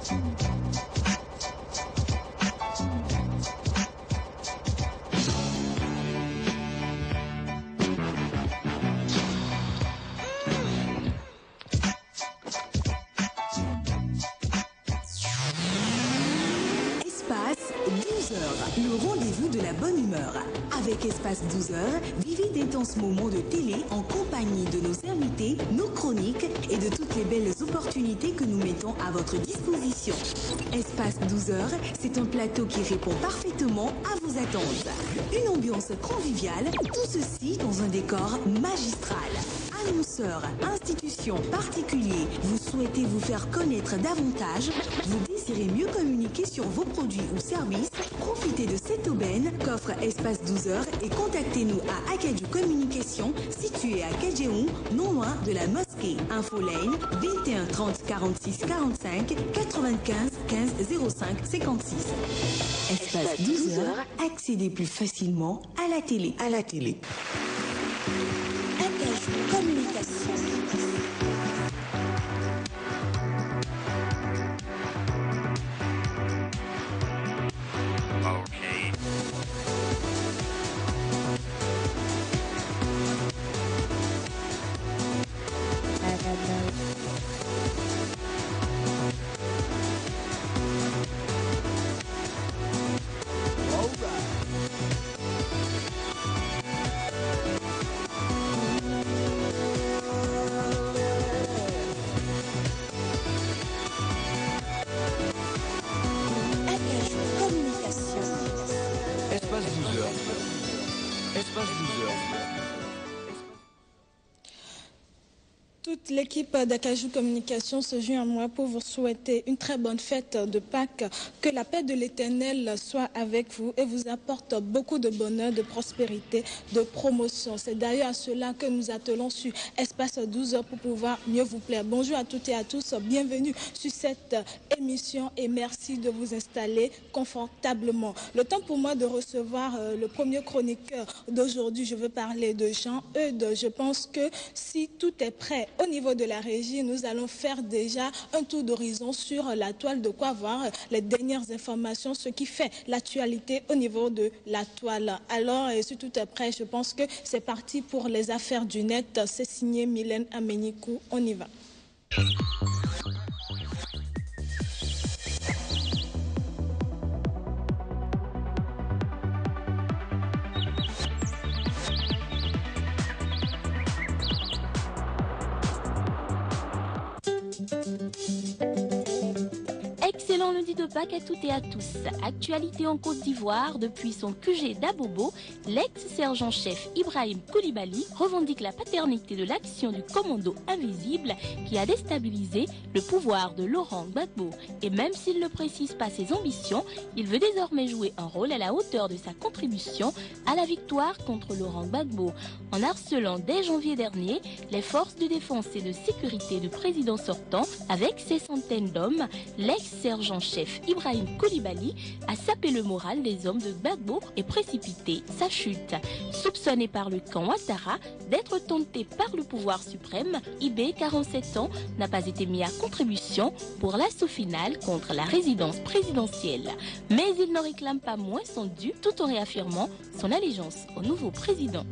Le rendez-vous de la bonne humeur. Avec Espace 12 heures, vivez d'intenses moments de télé en compagnie de nos invités, nos chroniques et de toutes les belles opportunités que nous mettons à votre disposition. Espace 12 heures, c'est un plateau qui répond parfaitement à vos attentes. Une ambiance conviviale, tout ceci dans un décor magistral. Annonceurs, institutions, particuliers, vous souhaitez vous faire connaître davantage, vous désirez mieux communiquer sur vos produits ou services, profitez de cette aubaine qu'offre Espace 12 heures et contactez-nous à Akadju Communication, situé à Kadjeon, non loin de la mosquée. Infolane 21 30 46 45 95 15 05 56. Espace 12 heures, accédez plus facilement à la télé. Akadju Communication. Toute l'équipe d'Akadju Communication se joint à moi pour vous souhaiter une très bonne fête de Pâques. Que la paix de l'Éternel soit avec vous et vous apporte beaucoup de bonheur, de prospérité, de promotion. C'est d'ailleurs à cela que nous attelons sur Espace 12 heures pour pouvoir mieux vous plaire. Bonjour à toutes et à tous, bienvenue sur cette émission et merci de vous installer confortablement. Le temps pour moi de recevoir le premier chroniqueur d'aujourd'hui. Je veux parler de Jean-Eudes. Je pense que si tout est prêt au niveau de la régie, nous allons faire déjà un tour d'horizon sur la toile, de quoi voir les dernières informations, ce qui fait l'actualité au niveau de la toile. Alors, si tout est prêt, je pense que c'est parti pour les affaires du net. C'est signé Mylène Amenikou. On y va. Excellent lundi de Pâques à toutes et à tous. Actualité en Côte d'Ivoire, depuis son QG d'Abobo, l'ex-sergent-chef Ibrahim Koulibaly revendique la paternité de l'action du commando invisible qui a déstabilisé le pouvoir de Laurent Gbagbo. Et même s'il ne précise pas ses ambitions, il veut désormais jouer un rôle à la hauteur de sa contribution à la victoire contre Laurent Gbagbo. En harcelant dès janvier dernier les forces de défense et de sécurité du président sortant avec ses centaines d'hommes, l'ex-sergent-chef Ibrahim Koulibaly a sapé le moral des hommes de Gbagbo et précipité sa chute. Soupçonné par le camp Ouattara d'être tenté par le pouvoir suprême, Ibé, 47 ans, n'a pas été mis à contribution pour l'assaut final contre la résidence présidentielle. Mais il ne réclame pas moins son dû tout en réaffirmant son allégeance au nouveau président.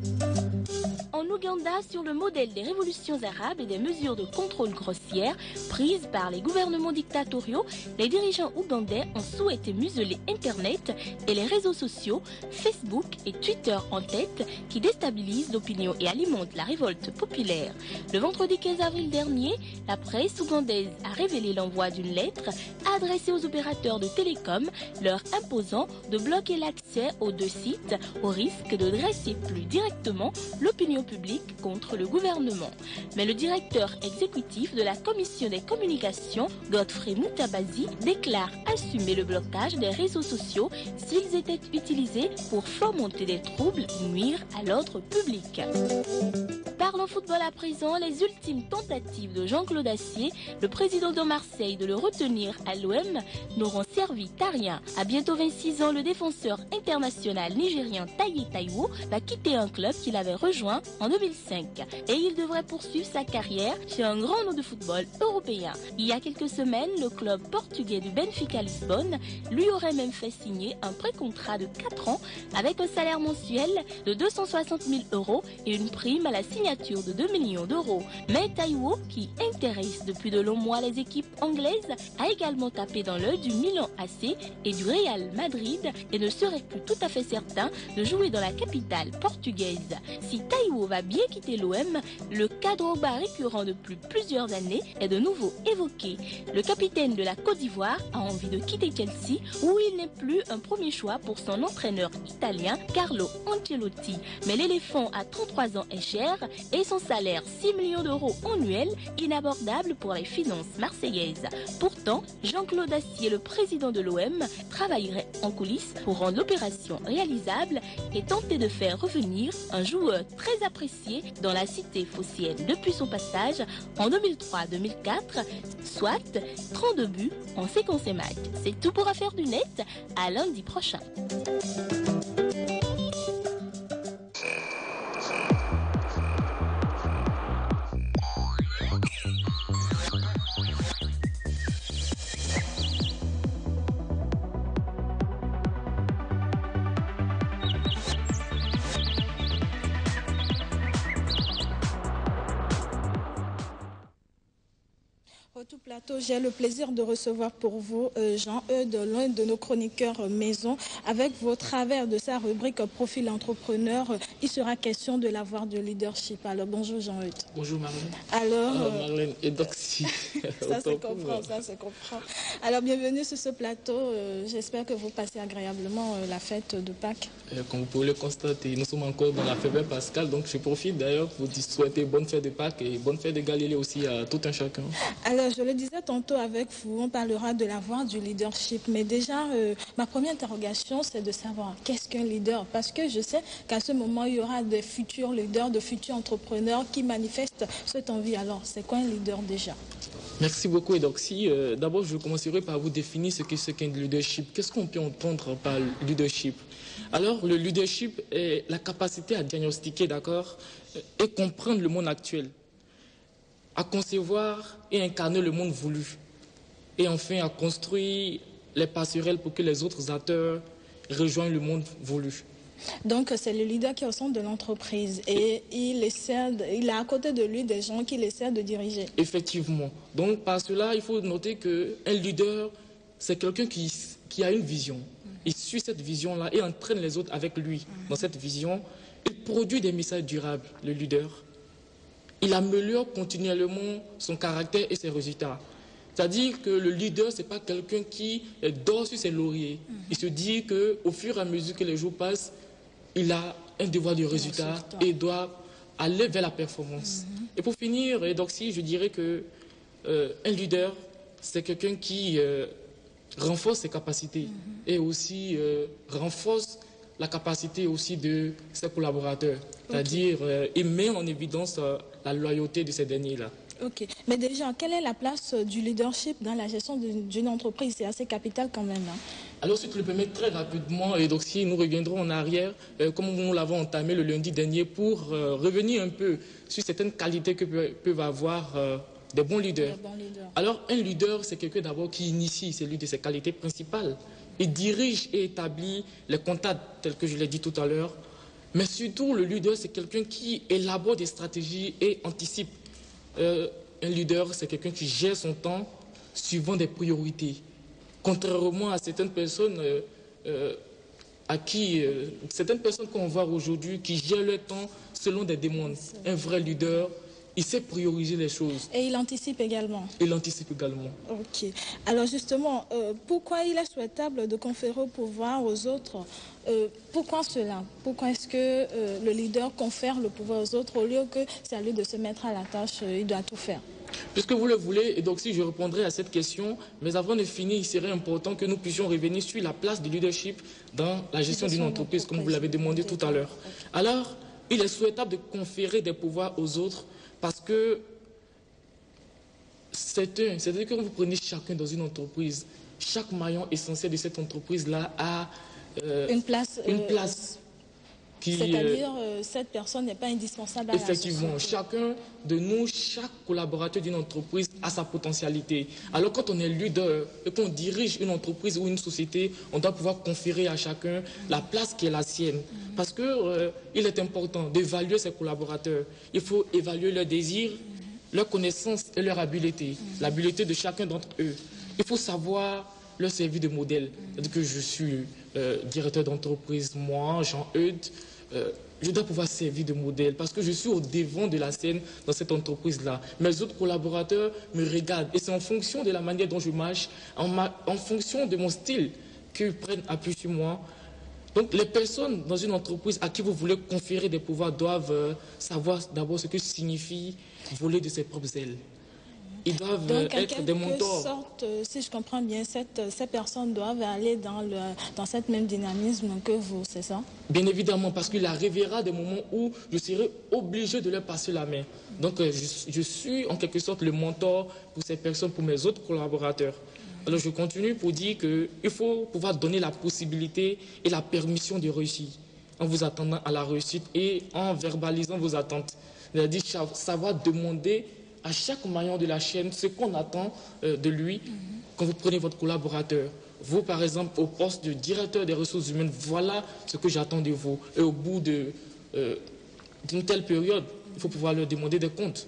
En Ouganda, sur le modèle des révolutions arabes et des mesures de contrôle grossières prises par les gouvernements dictatoriaux, les dirigeants ougandais ont souhaité museler Internet et les réseaux sociaux, Facebook et Twitter en tête, qui déstabilisent l'opinion et alimentent la révolte populaire. Le vendredi 15 avril dernier, la presse ougandaise a révélé l'envoi d'une lettre adressée aux opérateurs de télécom, leur imposant de bloquer l'accès aux deux sites au risque de dresser plus directement l'opinion publique contre le gouvernement. Mais le directeur exécutif de la commission des communications, Godfrey Mutabazi, déclare assumer le blocage des réseaux sociaux s'ils étaient utilisés pour fomenter des troubles et nuire à l'ordre public. Parlons football à présent. Les ultimes tentatives de Jean-Claude Assier, le président de Marseille, de le retenir à l'OM n'auront servi à rien. À bientôt 26 ans, le défenseur international nigérien Taye Taiwo va quitter un club qu'il avait rejoint en 2005. Et il devrait poursuivre sa carrière chez un grand nom de football européen. Il y a quelques semaines, le club portugais portugais du Benfica Lisbonne lui aurait même fait signer un pré-contrat de 4 ans avec un salaire mensuel de 260 000 € et une prime à la signature de 2 millions d'euros. Mais Taiwo, qui intéresse depuis de longs mois les équipes anglaises, a également tapé dans l'œil du Milan AC et du Real Madrid et ne serait plus tout à fait certain de jouer dans la capitale portugaise. Si Taiwo va bien quitter l'OM, le cadre bas récurrent depuis plusieurs années est de nouveau évoqué. Le capitaine de la Côte d'Ivoire a envie de quitter Chelsea où il n'est plus un premier choix pour son entraîneur italien Carlo Ancelotti. Mais l'éléphant à 33 ans est cher et son salaire 6 millions d'euros annuels inabordable pour les finances marseillaises. Pourtant, Jean-Claude Astier, le président de l'OM, travaillerait en coulisses pour rendre l'opération réalisable et tenter de faire revenir un joueur très apprécié dans la cité phocéenne depuis son passage en 2003-2004, soit 32 buts en 55 matchs. C'est tout pour Affaires du Net, à lundi prochain. Tout plateau, j'ai le plaisir de recevoir pour vous Jean-Eudes, l'un de nos chroniqueurs maison. Avec vos travers de sa rubrique Profil entrepreneur, il sera question de l'avoir de leadership. Alors bonjour Jean-Eudes. Bonjour Marlène. Alors, Marlène et Doxy. ça se comprend, ça se comprend. Alors bienvenue sur ce plateau. J'espère que vous passez agréablement la fête de Pâques. Comme vous pouvez le constater, nous sommes encore dans la fête pascale, donc je profite d'ailleurs pour vous souhaiter bonne fête de Pâques et bonne fête de Galilée aussi à tout un chacun. Alors, je le disais tantôt avec vous, on parlera de l'avoir du leadership. Mais déjà, ma première interrogation, c'est de savoir qu'est-ce qu'un leader? Parce que je sais qu'à ce moment, il y aura des futurs leaders, de futurs entrepreneurs qui manifestent cette envie. Alors, c'est quoi un leader déjà? Merci beaucoup, Edoxy. D'abord, je commencerai par vous définir ce qu'est un leadership. Qu'est-ce qu'on peut entendre par leadership? Alors, le leadership est la capacité à diagnostiquer, d'accord, et comprendre le monde actuel, à concevoir et incarner le monde voulu, et enfin à construire les passerelles pour que les autres acteurs rejoignent le monde voulu. Donc c'est le leader qui est au centre de l'entreprise et il a à côté de lui des gens qu'il essaie de diriger. Effectivement. Donc par cela, il faut noter qu'un leader, c'est quelqu'un qui a une vision. Il suit cette vision-là et entraîne les autres avec lui dans cette vision. Il produit des messages durables, le leader. Il améliore continuellement son caractère et ses résultats. C'est-à-dire que le leader, ce n'est pas quelqu'un qui dort sur ses lauriers. Il se dit qu'au fur et à mesure que les jours passent, il a un devoir de résultat et doit aller vers la performance. Et pour finir, Edoxy, je dirais qu'un leader, c'est quelqu'un qui renforce ses capacités et aussi renforce la capacité aussi de ses collaborateurs. C'est-à-dire, il met en évidence la loyauté de ces derniers-là. Ok. Mais déjà, quelle est la place du leadership dans la gestion d'une entreprise? C'est assez capital quand même. Hein. Alors, si tu le permets très rapidement, et donc si nous reviendrons en arrière, comme nous l'avons entamé le lundi dernier, pour revenir un peu sur certaines qualités que peuvent avoir des bons leaders. Alors, un leader, c'est quelqu'un d'abord qui initie, c'est l'une de ses qualités principales. Il dirige et établit les contacts, tels que je l'ai dit tout à l'heure. Mais surtout, le leader, c'est quelqu'un qui élabore des stratégies et anticipe. Un leader, c'est quelqu'un qui gère son temps suivant des priorités. Contrairement à certaines personnes certaines personnes qu'on voit aujourd'hui qui gèrent leur temps selon des demandes. Un vrai leader, il sait prioriser les choses. Et il anticipe également. Il anticipe également. Ok. Alors justement, pourquoi il est souhaitable de conférer au pouvoir aux autres? Pourquoi cela? Pourquoi est-ce que le leader confère le pouvoir aux autres au lieu que c'est à lui de se mettre à la tâche, il doit tout faire? Puisque vous le voulez, et donc si je répondrai à cette question, mais avant de finir, il serait important que nous puissions revenir sur la place du leadership dans la gestion d'une entreprise, comme vous l'avez demandé tout à l'heure. Alors, il est souhaitable de conférer des pouvoirs aux autres parce que c'est-à-dire que quand vous prenez chacun dans une entreprise, chaque maillon essentiel de cette entreprise-là a une place C'est-à-dire, cette personne n'est pas indispensable à effectivement, la société. chacun de nous, chaque collaborateur d'une entreprise a sa potentialité. Alors quand on est leader et qu'on dirige une entreprise ou une société, on doit pouvoir conférer à chacun la place qui est la sienne. Parce que il est important d'évaluer ses collaborateurs. Il faut évaluer leurs désirs, leurs connaissances et leur habileté. L'habileté de chacun d'entre eux. Il faut savoir leur servir de modèle. C'est-à-dire que je suis directeur d'entreprise, moi, Jean-Eudes, je dois pouvoir servir de modèle parce que je suis au devant de la scène dans cette entreprise-là. Mes autres collaborateurs me regardent et c'est en fonction de la manière dont je marche, en fonction de mon style qu'ils prennent appui sur moi. Donc les personnes dans une entreprise à qui vous voulez conférer des pouvoirs doivent savoir d'abord ce que signifie voler de ses propres ailes. Ils doivent Donc, être des mentors. sorte, si je comprends bien, ces personnes doivent aller dans cette même dynamisme que vous, c'est ça? Bien évidemment, parce qu'il arrivera des moments où je serai obligé de leur passer la main. Donc, je suis en quelque sorte le mentor pour ces personnes, pour mes autres collaborateurs. Alors, je continue pour dire qu'il faut pouvoir donner la possibilité et la permission de réussir en vous attendant à la réussite et en verbalisant vos attentes. C'est-à-dire savoir demander à chaque maillon de la chaîne ce qu'on attend de lui quand vous prenez votre collaborateur. Vous, par exemple, au poste de directeur des ressources humaines, voilà ce que j'attends de vous. Et au bout d'une telle période, il faut pouvoir leur demander des comptes.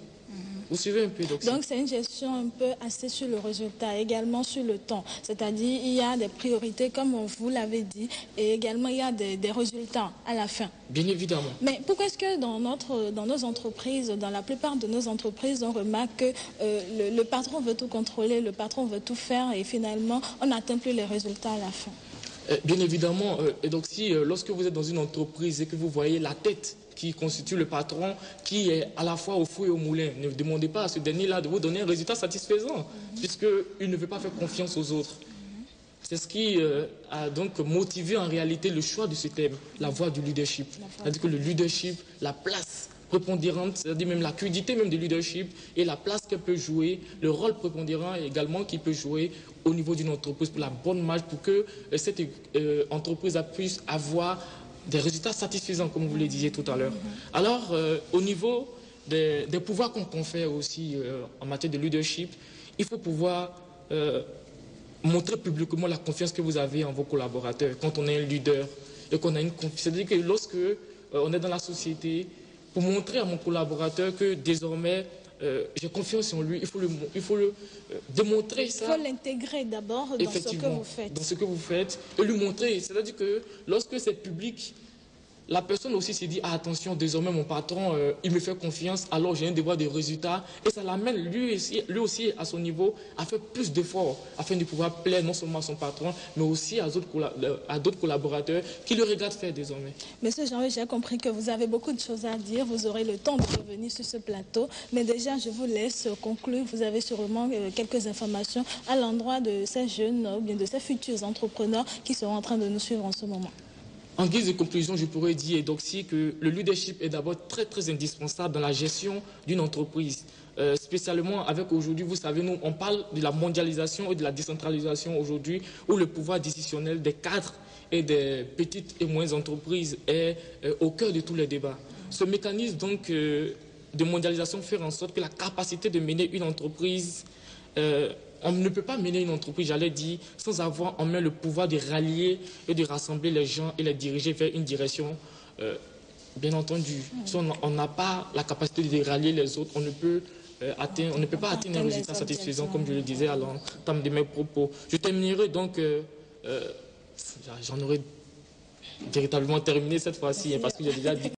Vous suivez un peu, Doxy? Donc, c'est une gestion un peu assez sur le résultat, également sur le temps. C'est-à-dire, il y a des priorités, comme vous l'avez dit, et également, il y a des résultats à la fin. Bien évidemment. Mais pourquoi est-ce que dans nos entreprises, dans la plupart de nos entreprises, on remarque que le patron veut tout contrôler, le patron veut tout faire, et finalement, on n'atteint plus les résultats à la fin? Bien évidemment. Et donc, lorsque vous êtes dans une entreprise et que vous voyez la tête qui constitue le patron, qui est à la fois au fou et au moulin, ne demandez pas à ce dernier-là de vous donner un résultat satisfaisant, puisqu'il ne veut pas faire confiance aux autres. C'est ce qui a donc motivé en réalité le choix de ce thème, la voie du leadership. C'est-à-dire que le leadership, la place prépondérante, c'est-à-dire même la qualité même du leadership et la place qu'elle peut jouer, le rôle prépondérant également qu'il peut jouer au niveau d'une entreprise pour la bonne marche, pour que cette entreprise puisse avoir des résultats satisfaisants, comme vous le disiez tout à l'heure. Alors, au niveau des pouvoirs qu'on confère aussi en matière de leadership, il faut pouvoir montrer publiquement la confiance que vous avez en vos collaborateurs quand on est un leader et qu'on a une confiance. C'est-à-dire que lorsque on est dans la société, pour montrer à mon collaborateur que désormais j'ai confiance en lui, il faut le démontrer ça. Il faut l'intégrer d'abord dans ce que vous faites. Dans ce que vous faites et lui montrer. C'est-à-dire que lorsque c'est public, la personne aussi se dit, ah, attention, désormais mon patron, il me fait confiance, alors j'ai un devoir de résultat. Et ça l'amène lui aussi à son niveau à faire plus d'efforts afin de pouvoir plaire non seulement à son patron, mais aussi à d'autres collaborateurs qui le regardent faire désormais. Monsieur Jean, j'ai compris que vous avez beaucoup de choses à dire. Vous aurez le temps de revenir sur ce plateau. Mais déjà, je vous laisse conclure. Vous avez sûrement quelques informations à l'endroit de ces jeunes ou bien de ces futurs entrepreneurs qui seront en train de nous suivre en ce moment. En guise de conclusion, je pourrais dire Doxy que le leadership est d'abord très très indispensable dans la gestion d'une entreprise. Spécialement avec aujourd'hui, vous savez, nous on parle de la mondialisation et de la décentralisation aujourd'hui, où le pouvoir décisionnel des cadres et des petites et moyennes entreprises est au cœur de tous les débats. Ce mécanisme donc de mondialisation fait en sorte que la capacité de mener une entreprise on ne peut pas mener une entreprise, j'allais dire, sans avoir en main le pouvoir de rallier et de rassembler les gens et les diriger vers une direction. Bien entendu, si on n'a pas la capacité de rallier les autres, on ne peut pas atteindre un résultat satisfaisant, comme je le disais à l'entame de mes propos. Je terminerai donc, j'en aurais véritablement terminé cette fois-ci, parce que j'ai déjà dit